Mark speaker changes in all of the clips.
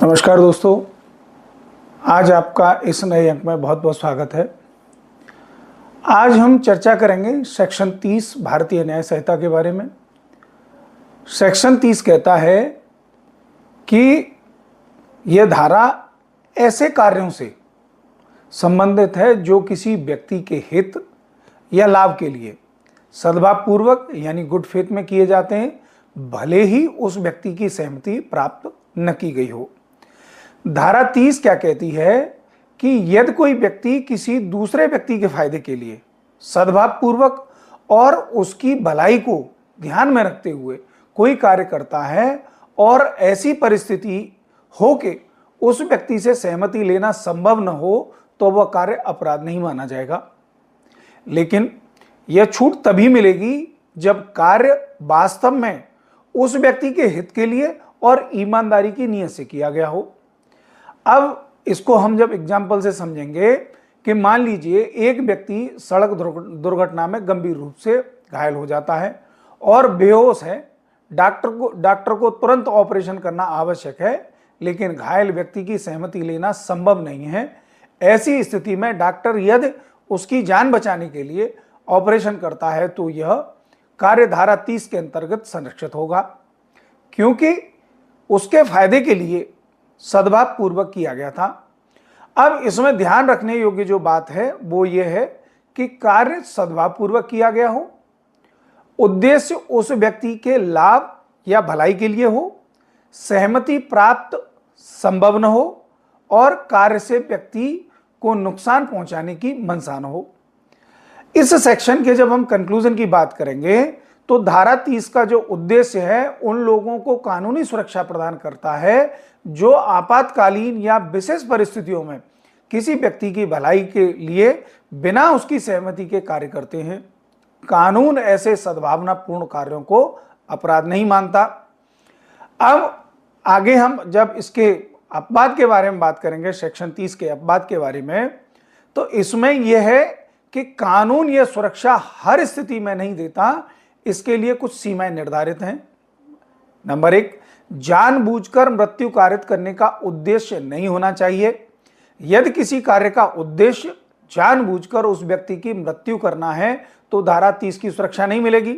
Speaker 1: नमस्कार दोस्तों, आज आपका इस नए अंक में बहुत बहुत स्वागत है। आज हम चर्चा करेंगे सेक्शन 30 भारतीय न्याय संहिता के बारे में। सेक्शन 30 कहता है कि यह धारा ऐसे कार्यों से संबंधित है जो किसी व्यक्ति के हित या लाभ के लिए सद्भावपूर्वक यानी गुड फेथ में किए जाते हैं, भले ही उस व्यक्ति की सहमति प्राप्त न की गई हो। धारा 30 क्या कहती है कि यदि कोई व्यक्ति किसी दूसरे व्यक्ति के फायदे के लिए सद्भावपूर्वक और उसकी भलाई को ध्यान में रखते हुए कोई कार्य करता है और ऐसी परिस्थिति हो कि उस व्यक्ति से सहमति लेना संभव न हो तो वह कार्य अपराध नहीं माना जाएगा। लेकिन यह छूट तभी मिलेगी जब कार्य वास्तव में उस व्यक्ति के हित के लिए और ईमानदारी की नीयत से किया गया हो। अब इसको हम जब एग्जाम्पल से समझेंगे कि मान लीजिए एक व्यक्ति सड़क दुर्घटना में गंभीर रूप से घायल हो जाता है और बेहोश है। डॉक्टर को तुरंत ऑपरेशन करना आवश्यक है, लेकिन घायल व्यक्ति की सहमति लेना संभव नहीं है। ऐसी स्थिति में डॉक्टर यदि उसकी जान बचाने के लिए ऑपरेशन करता है तो यह कार्य धारा 30 के अंतर्गत संरक्षित होगा, क्योंकि उसके फायदे के लिए सद्भाव पूर्वक किया गया था। अब इसमें ध्यान रखने योग्य जो बात है वो ये है कि कार्य सद्भाव पूर्वक किया गया हो, उद्देश्य उस व्यक्ति के लाभ या भलाई के लिए हो, सहमति प्राप्त संभव न हो और कार्य से व्यक्ति को नुकसान पहुंचाने की मंशा न हो। इस सेक्शन के जब हम कंक्लूजन की बात करेंगे तो धारा 30 का जो उद्देश्य है उन लोगों को कानूनी सुरक्षा प्रदान करता है जो आपातकालीन या विशेष परिस्थितियों में किसी व्यक्ति की भलाई के लिए बिना उसकी सहमति के कार्य करते हैं। कानून ऐसे सद्भावनापूर्ण कार्यों को अपराध नहीं मानता। अब आगे हम जब इसके अपवाद के बारे में बात करेंगे, सेक्शन 30 के अपवाद के बारे में, तो इसमें यह है कि कानून यह सुरक्षा हर स्थिति में नहीं देता। इसके लिए कुछ सीमाएं निर्धारित हैं। नंबर 1, जानबूझकर मृत्यु कारित करने का उद्देश्य नहीं होना चाहिए। यदि किसी कार्य का उद्देश्य जानबूझकर उस व्यक्ति की मृत्यु करना है तो धारा 30 की सुरक्षा नहीं मिलेगी।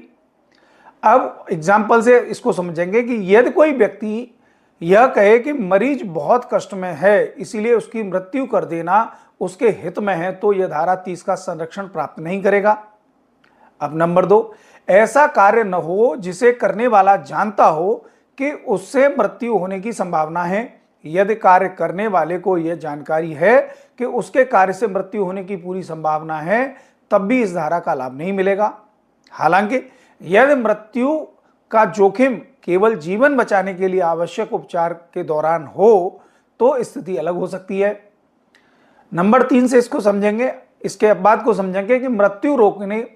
Speaker 1: अब एग्जाम्पल से इसको समझेंगे कि यदि कोई व्यक्ति यह कहे कि मरीज बहुत कष्ट में है इसीलिए उसकी मृत्यु कर देना उसके हित में है तो यह धारा 30 का संरक्षण प्राप्त नहीं करेगा। अब नंबर 2, ऐसा कार्य न हो जिसे करने वाला जानता हो कि उससे मृत्यु होने की संभावना है। यदि कार्य करने वाले को यह जानकारी है कि उसके कार्य से मृत्यु होने की पूरी संभावना है तब भी इस धारा का लाभ नहीं मिलेगा। हालांकि यदि मृत्यु का जोखिम केवल जीवन बचाने के लिए आवश्यक उपचार के दौरान हो तो स्थिति अलग हो सकती है। नंबर 3 से इसको समझेंगे, इसके बाद को समझेंगे कि मृत्यु रोकने,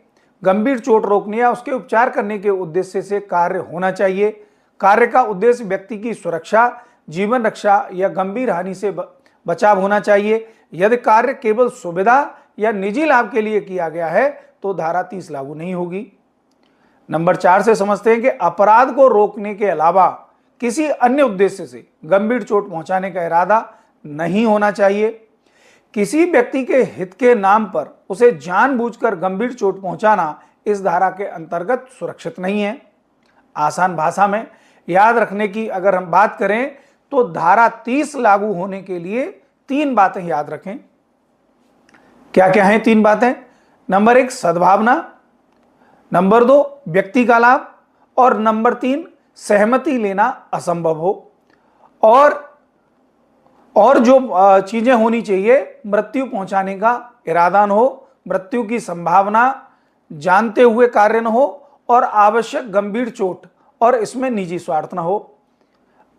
Speaker 1: गंभीर चोट रोकने या उसके उपचार करने के उद्देश्य से कार्य होना चाहिए। कार्य का उद्देश्य व्यक्ति की सुरक्षा, जीवन रक्षा या गंभीर हानि से बचाव होना चाहिए। यदि कार्य केवल सुविधा या निजी लाभ के लिए किया गया है तो धारा 30 लागू नहीं होगी। नंबर 4 से समझते हैं कि अपराध को रोकने के अलावा किसी अन्य उद्देश्य से गंभीर चोट पहुंचाने का इरादा नहीं होना चाहिए। किसी व्यक्ति के हित के नाम पर उसे जानबूझकर गंभीर चोट पहुंचाना इस धारा के अंतर्गत सुरक्षित नहीं है। आसान भाषा में याद रखने की अगर हम बात करें तो धारा 30 लागू होने के लिए 3 बातें याद रखें। क्या क्या हैं 3 बातें? नंबर 1, सद्भावना, नंबर 2, व्यक्ति का लाभ और नंबर 3, सहमति लेना असंभव हो। और जो चीजें होनी चाहिए, मृत्यु पहुंचाने का इरादा न हो, मृत्यु की संभावना जानते हुए कार्य न हो और आवश्यक गंभीर चोट और इसमें निजी स्वार्थ न हो।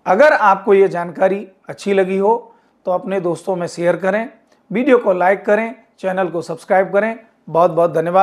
Speaker 1: अगर आपको यह जानकारी अच्छी लगी हो तो अपने दोस्तों में शेयर करें, वीडियो को लाइक करें, चैनल को सब्सक्राइब करें। बहुत बहुत धन्यवाद।